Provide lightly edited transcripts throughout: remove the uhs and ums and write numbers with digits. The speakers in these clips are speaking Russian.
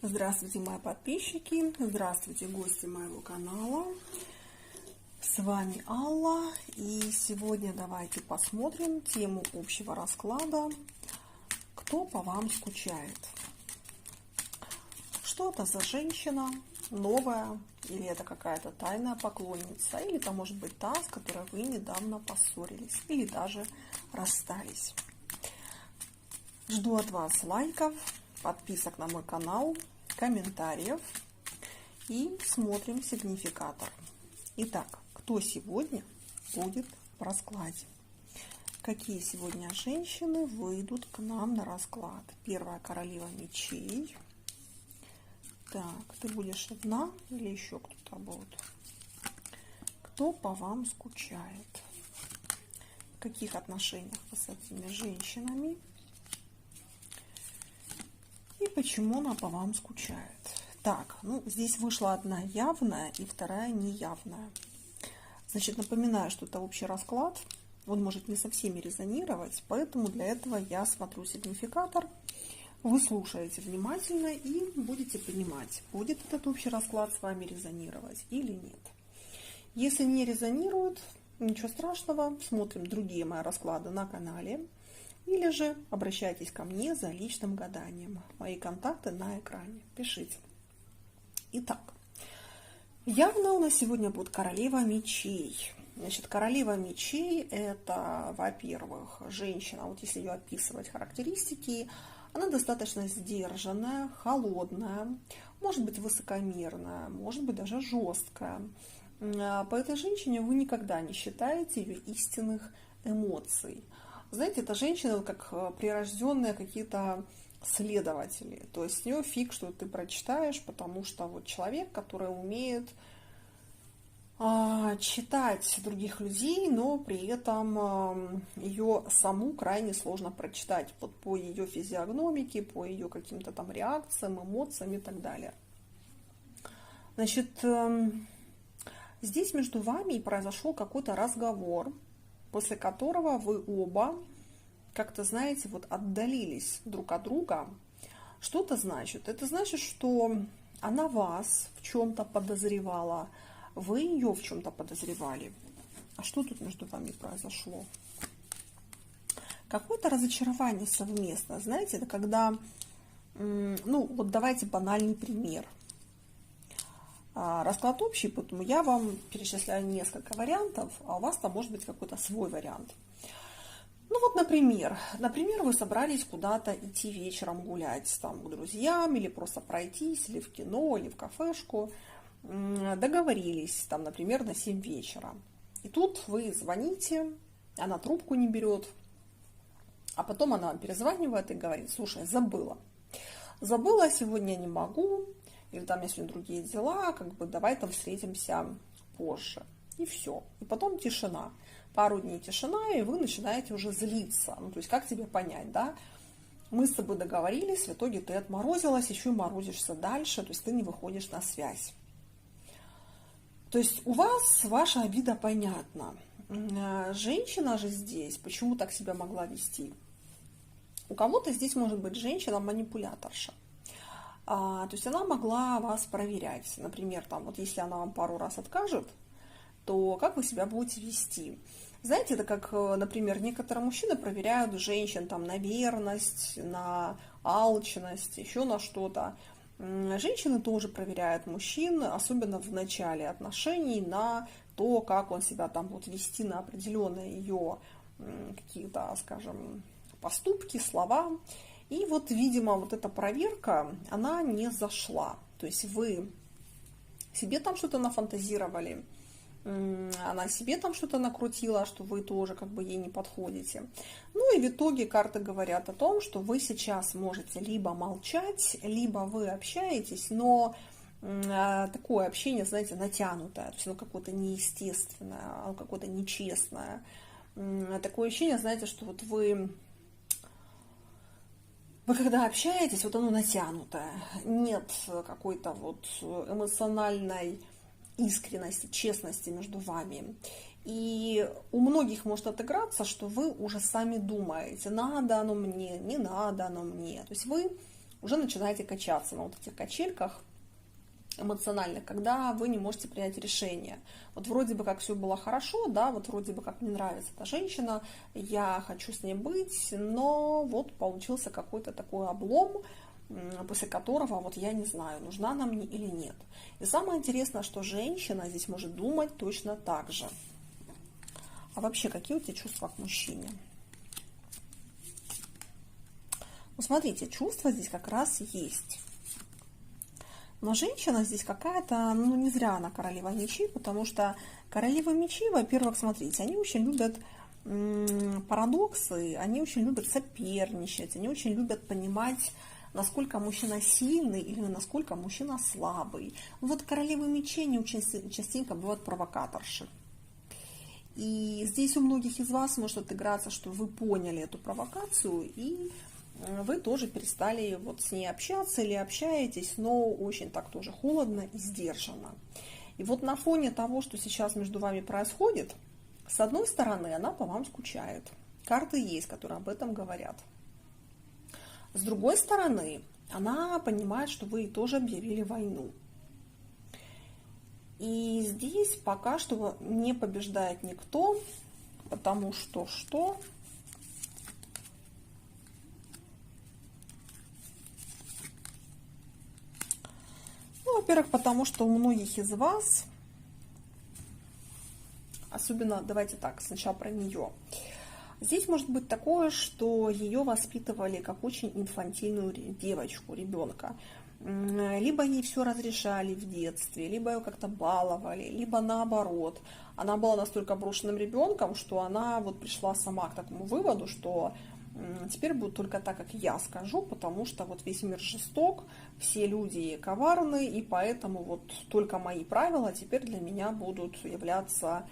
Здравствуйте, мои подписчики, здравствуйте, гости моего канала. С вами Алла, и сегодня давайте посмотрим тему общего расклада «Кто по вам скучает?». Что это за женщина, новая, или это какая-то тайная поклонница, или это может быть та, с которой вы недавно поссорились, или даже расстались. Жду от вас лайков, подписок на мой канал, комментариев и смотрим сигнификатор. Итак, кто сегодня будет в раскладе? Какие сегодня женщины выйдут к нам на расклад? Первая королева мечей. Так, ты будешь одна или еще кто-то будет? Кто по вам скучает? В каких отношениях вы с этими женщинами? И почему она по вам скучает? Так, здесь вышла одна явная и вторая неявная. Значит, напоминаю, что это общий расклад. Он может не со всеми резонировать, поэтому для этого я смотрю сигнификатор. Вы слушаете внимательно и будете понимать, будет этот общий расклад с вами резонировать или нет. Если не резонирует, ничего страшного, смотрим другие мои расклады на канале. Или же обращайтесь ко мне за личным гаданием. Мои контакты на экране. Пишите. Итак, явно у нас сегодня будет королева мечей. Значит, королева мечей – это, во-первых, женщина, вот если ее описывать характеристики, она достаточно сдержанная, холодная, может быть высокомерная, может быть даже жесткая. По этой женщине вы никогда не считаете ее истинных эмоций. Знаете, это женщина как прирожденные какие-то следователи. То есть с нее фиг, что ты прочитаешь, потому что вот человек, который умеет читать других людей, но при этом ее саму крайне сложно прочитать вот по ее физиогномике, по ее каким-то там реакциям, эмоциям и так далее. Значит, здесь между вами произошел какой-то разговор, после которого вы оба как-то, знаете, вот отдалились друг от друга. Что это значит? Это значит, что она вас в чем-то подозревала, вы ее в чем-то подозревали. А что тут между вами произошло? Какое-то разочарование совместно. Знаете, это когда, вот давайте банальный пример. Расклад общий, поэтому я вам перечисляю несколько вариантов, а у вас там может быть какой-то свой вариант. Например, вы собрались куда-то идти вечером гулять там к друзьям, или просто пройтись, или в кино, или в кафешку. Договорились, там, например, на 7 вечера. И тут вы звоните, она трубку не берет, а потом она вам перезванивает и говорит: слушай, забыла сегодня не могу, или там, если другие дела, давай там встретимся позже. И все. И потом тишина. Пару дней тишина, и вы начинаете уже злиться. То есть, как тебе понять, да? Мы с тобой договорились, в итоге ты отморозилась, еще и морозишься дальше, то есть ты не выходишь на связь. То есть у вас ваша обида понятна. Женщина же здесь почему так себя могла вести? У кого-то здесь может быть женщина-манипуляторша. То есть она могла вас проверять. Например, если она вам пару раз откажет, то как вы себя будете вести? Знаете, это как, например, некоторые мужчины проверяют женщин на верность, на алчность, еще на что-то. Женщины тоже проверяют мужчин, особенно в начале отношений, на то, как он себя будет вести, на определенные ее какие-то, скажем, поступки, слова. И видимо, эта проверка, она не зашла. То есть вы себе там что-то нафантазировали, она себе там что-то накрутила, что вы тоже ей не подходите. И в итоге карты говорят о том, что вы сейчас можете либо молчать, либо вы общаетесь, но такое общение, знаете, натянутое, то есть оно какое-то неестественное, оно какое-то нечестное. Такое ощущение, знаете, что вы когда общаетесь, оно натянутое, нет какой-то эмоциональной искренности, честности между вами. И у многих может отыграться, что вы уже сами думаете, надо оно мне, не надо оно мне. То есть вы уже начинаете качаться на вот этих качельках эмоциональных, когда вы не можете принять решение. Вот вроде бы как все было хорошо, да, вот вроде бы как мне нравится эта женщина, я хочу с ней быть, но вот получился какой-то такой облом, после которого вот я не знаю, нужна она мне или нет. И самое интересное, что женщина здесь может думать точно так же. А вообще, какие у тебя чувства к мужчине? Ну, смотрите, чувства здесь как раз есть. Но женщина здесь какая-то, ну, не зря она королева мечей, потому что королевы мечей, во-первых, смотрите, они очень любят парадоксы, они очень любят соперничать, они очень любят понимать, насколько мужчина сильный или насколько мужчина слабый. Вот королевы мечей, они очень частенько бывают провокаторши. И здесь у многих из вас может отыграться, что вы поняли эту провокацию, и вы тоже перестали вот с ней общаться или общаетесь, но очень так тоже холодно и сдержанно. И вот на фоне того, что сейчас между вами происходит, с одной стороны, она по вам скучает. Карты есть, которые об этом говорят. С другой стороны, она понимает, что вы тоже объявили войну. И здесь пока что не побеждает никто, потому что Ну, во-первых, потому что у многих из вас, особенно, давайте так, сначала про нее. Здесь может быть такое, что ее воспитывали как очень инфантильную девочку, ребенка. Либо ей все разрешали в детстве, либо ее как-то баловали, либо наоборот. Она была настолько брошенным ребенком, что она вот пришла сама к такому выводу, что теперь будет только так, как я скажу, потому что вот весь мир жесток, все люди коварны, и поэтому вот только мои правила теперь для меня будут являться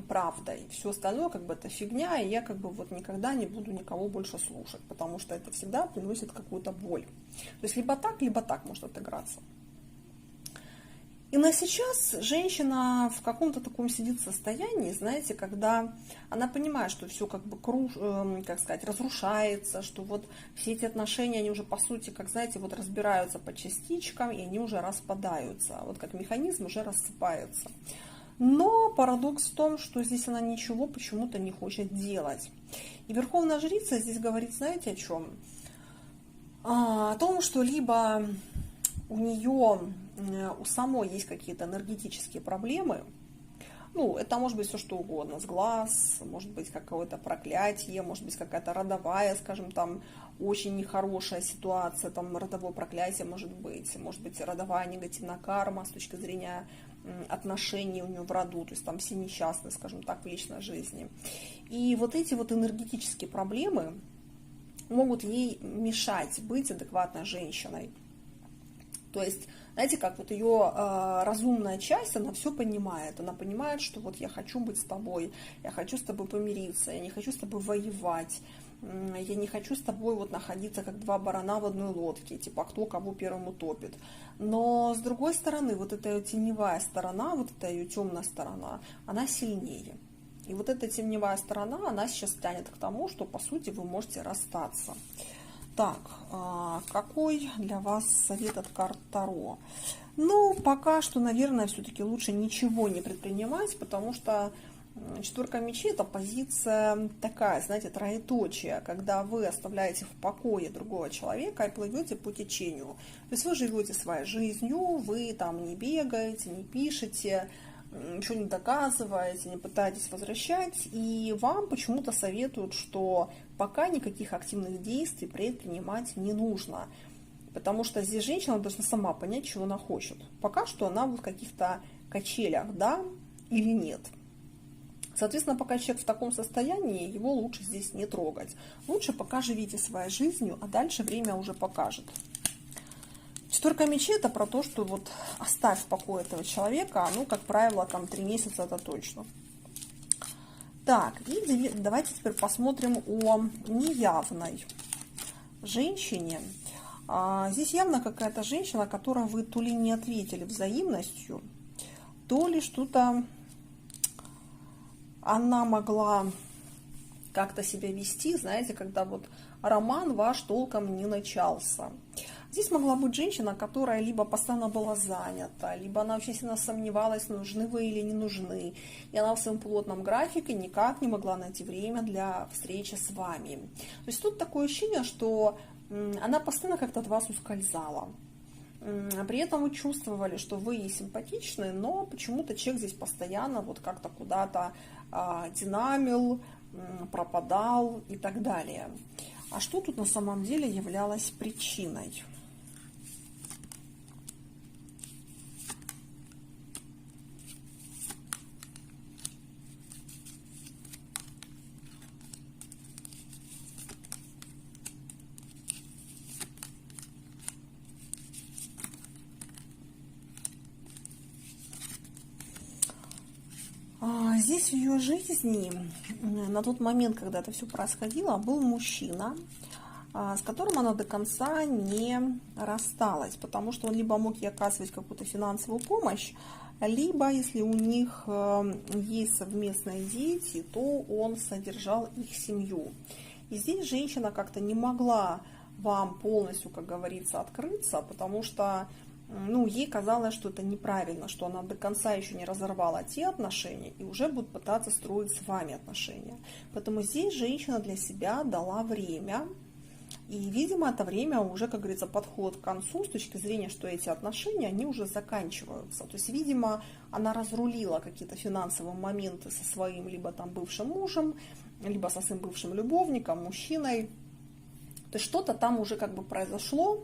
правдой. Все остальное как бы это фигня, и я как бы вот никогда не буду никого больше слушать, потому что это всегда приносит какую-то боль. То есть либо так может отыграться. И на сейчас женщина в каком-то таком сидит состоянии, знаете, когда она понимает, что все как бы как сказать, разрушается, что вот все эти отношения, они уже по сути, как знаете, вот разбираются по частичкам, и они уже распадаются, вот как механизм уже рассыпается. Но парадокс в том, что здесь она ничего почему-то не хочет делать. И Верховная Жрица здесь говорит, знаете, о чем? О том, что либо у нее, у самой есть какие-то энергетические проблемы. Ну, это может быть все что угодно, с глаз, может быть какое-то проклятие, может быть какая-то родовая, скажем, там, очень нехорошая ситуация, там, родовое проклятие может быть родовая негативная карма с точки зрения отношений у нее в роду, то есть там все несчастны, скажем так, в личной жизни. И вот эти вот энергетические проблемы могут ей мешать быть адекватной женщиной. То есть, знаете, как вот ее разумная часть, она все понимает. Она понимает, что вот я хочу быть с тобой, я хочу с тобой помириться, я не хочу с тобой воевать, я не хочу с тобой вот находиться как два барана в одной лодке, типа кто кого первым утопит. Но с другой стороны, вот эта ее теневая сторона, вот эта ее темная сторона, она сильнее. И вот эта теневая сторона, она сейчас тянет к тому, что по сути вы можете расстаться. Так, какой для вас совет от карт Таро? Ну, пока что, наверное, все-таки лучше ничего не предпринимать, потому что четверка мечей – это позиция такая, знаете, троеточие, когда вы оставляете в покое другого человека и плывете по течению. То есть вы живете своей жизнью, вы там не бегаете, не пишете, ничего не доказываете, не пытаетесь возвращать, и вам почему-то советуют, что пока никаких активных действий предпринимать не нужно, потому что здесь женщина должна сама понять, чего она хочет. Пока что она в каких-то качелях, да или нет. Соответственно, пока человек в таком состоянии, его лучше здесь не трогать. Лучше пока живите своей жизнью, а дальше время уже покажет. Четверка мечей – это про то, что вот оставь в покое этого человека, ну, как правило, там 3 месяца это точно. Так, и давайте теперь посмотрим о неявной женщине. Здесь явно какая-то женщина, которой вы то ли не ответили взаимностью, то ли что-то она могла как-то себя вести, знаете, когда вот роман ваш толком не начался. Здесь могла быть женщина, которая либо постоянно была занята, либо она очень сильно сомневалась, нужны вы или не нужны. И она в своем плотном графике никак не могла найти время для встречи с вами. То есть тут такое ощущение, что она постоянно как-то от вас ускользала. При этом вы чувствовали, что вы ей симпатичны, но почему-то человек здесь постоянно вот как-то куда-то динамил, пропадал и так далее. А что тут на самом деле являлось причиной? Здесь в ее жизни, на тот момент, когда это все происходило, был мужчина, с которым она до конца не рассталась, потому что он либо мог ей оказывать какую-то финансовую помощь, либо, если у них есть совместные дети, то он содержал их семью. И здесь женщина как-то не могла вам полностью, как говорится, открыться, потому что ей казалось, что это неправильно, что она до конца еще не разорвала те отношения и уже будет пытаться строить с вами отношения. Поэтому здесь женщина для себя дала время, и, видимо, это время уже, как говорится, подходит к концу с точки зрения, что эти отношения, они уже заканчиваются. То есть, видимо, она разрулила какие-то финансовые моменты со своим либо там бывшим мужем, либо со своим бывшим любовником, мужчиной. То есть, что-то там уже как бы произошло.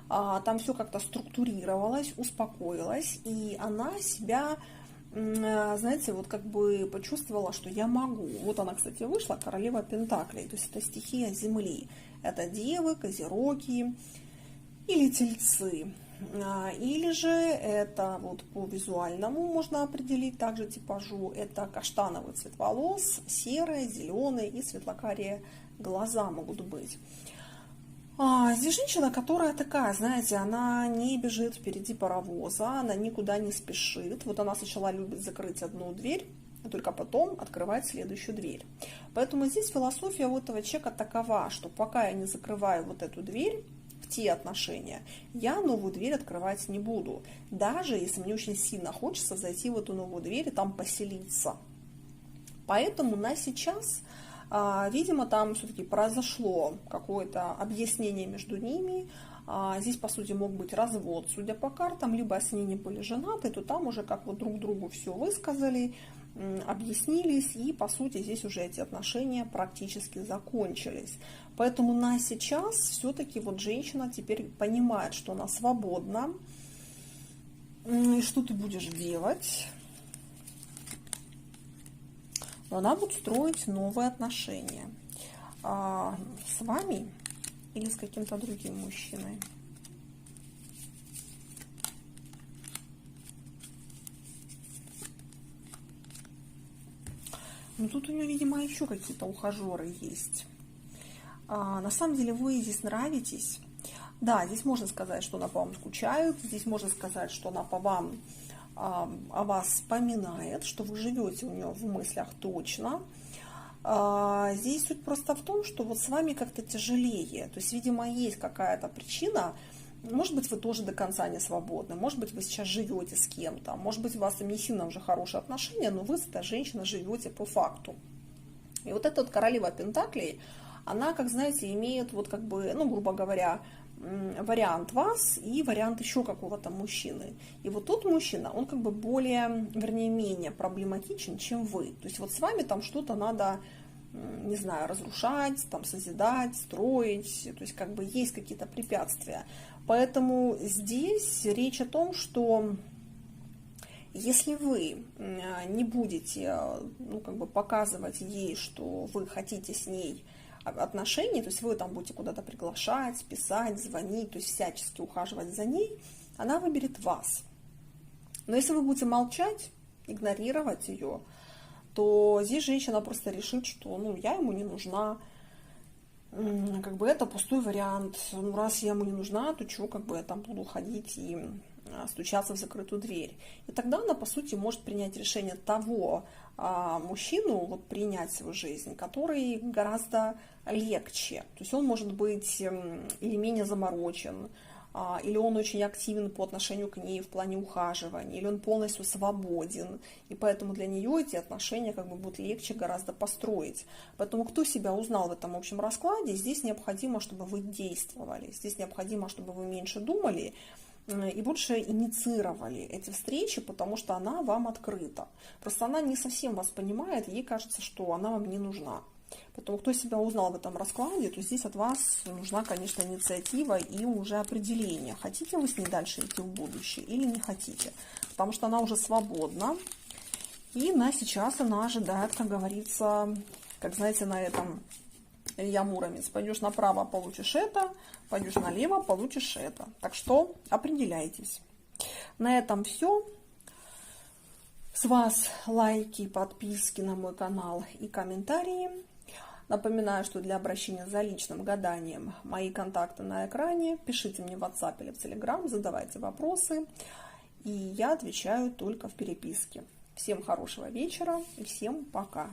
Там все как-то структурировалось, успокоилось, и она себя, знаете, вот как бы почувствовала, что я могу. Вот она, кстати, вышла, королева Пентаклей, то есть это стихия Земли. Это девы, козероги или тельцы. Или же это вот по визуальному можно определить также типажу. Это каштановый цвет волос, серые, зеленые и светлокарие глаза могут быть. Здесь женщина, которая такая, знаете, она не бежит впереди паровоза, она никуда не спешит. Вот она сначала любит закрыть одну дверь, а только потом открывать следующую дверь. Поэтому здесь философия у этого человека такова, что пока я не закрываю вот эту дверь в те отношения, я новую дверь открывать не буду. Даже если мне очень сильно хочется зайти в эту новую дверь и там поселиться. Поэтому на сейчас... Видимо, там все-таки произошло какое-то объяснение между ними. Здесь, по сути, мог быть развод, судя по картам. Либо, если они не были женаты, то там уже как вот друг другу все высказали, объяснились. И, по сути, здесь уже эти отношения практически закончились. Поэтому на сейчас все-таки вот женщина теперь понимает, что она свободна. И что ты будешь делать? Она будет строить новые отношения с вами или с каким-то другим мужчиной. Но тут у нее, видимо, еще какие-то ухажеры есть. На самом деле вы здесь нравитесь. Да, здесь можно сказать, что она по вам скучает. Здесь можно сказать, что она по вам о вас вспоминает, что вы живете у нее в мыслях точно. Здесь суть просто в том, что вот с вами как-то тяжелее. То есть, видимо, есть какая-то причина. Может быть, вы тоже до конца не свободны. Может быть, вы сейчас живете с кем-то. Может быть, у вас не сильно уже хорошие отношения, но вы с этой женщиной живете по факту. И вот эта вот королева Пентаклей, она, как знаете, имеет вот как бы, грубо говоря, вариант вас и вариант еще какого-то мужчины. И вот тот мужчина, он как бы более, вернее, менее проблематичен, чем вы. То есть вот с вами там что-то надо, не знаю, разрушать, там созидать, строить. То есть как бы есть какие-то препятствия. Поэтому здесь речь о том, что если вы не будете, показывать ей, что вы хотите с ней отношений, то есть вы там будете куда-то приглашать, писать, звонить, то есть всячески ухаживать за ней, она выберет вас. Но если вы будете молчать, игнорировать ее, то здесь женщина просто решит, что я ему не нужна, как бы это пустой вариант. Раз я ему не нужна, то чего как бы я там буду ходить и стучаться в закрытую дверь. И тогда она, по сути, может принять решение того мужчину, вот, принять в свою жизнь, который гораздо легче. То есть он может быть или менее заморочен, или он очень активен по отношению к ней в плане ухаживания, или он полностью свободен, и поэтому для нее эти отношения как бы будут легче гораздо построить. Поэтому кто себя узнал в этом общем раскладе, здесь необходимо, чтобы вы действовали, здесь необходимо, чтобы вы меньше думали и больше инициировали эти встречи, потому что она вам открыта. Просто она не совсем вас понимает, ей кажется, что она вам не нужна. Поэтому, кто себя узнал в этом раскладе, то здесь от вас нужна, конечно, инициатива и уже определение, хотите вы с ней дальше идти в будущее или не хотите. Потому что она уже свободна, и сейчас она ожидает, как говорится, как знаете, на этом Илья Муромец: пойдешь направо, получишь это, пойдешь налево, получишь это. Так что определяйтесь. На этом все. С вас лайки, подписки на мой канал и комментарии. Напоминаю, что для обращения за личным гаданием мои контакты на экране. Пишите мне в WhatsApp или в Telegram, задавайте вопросы, и я отвечаю только в переписке. Всем хорошего вечера и всем пока!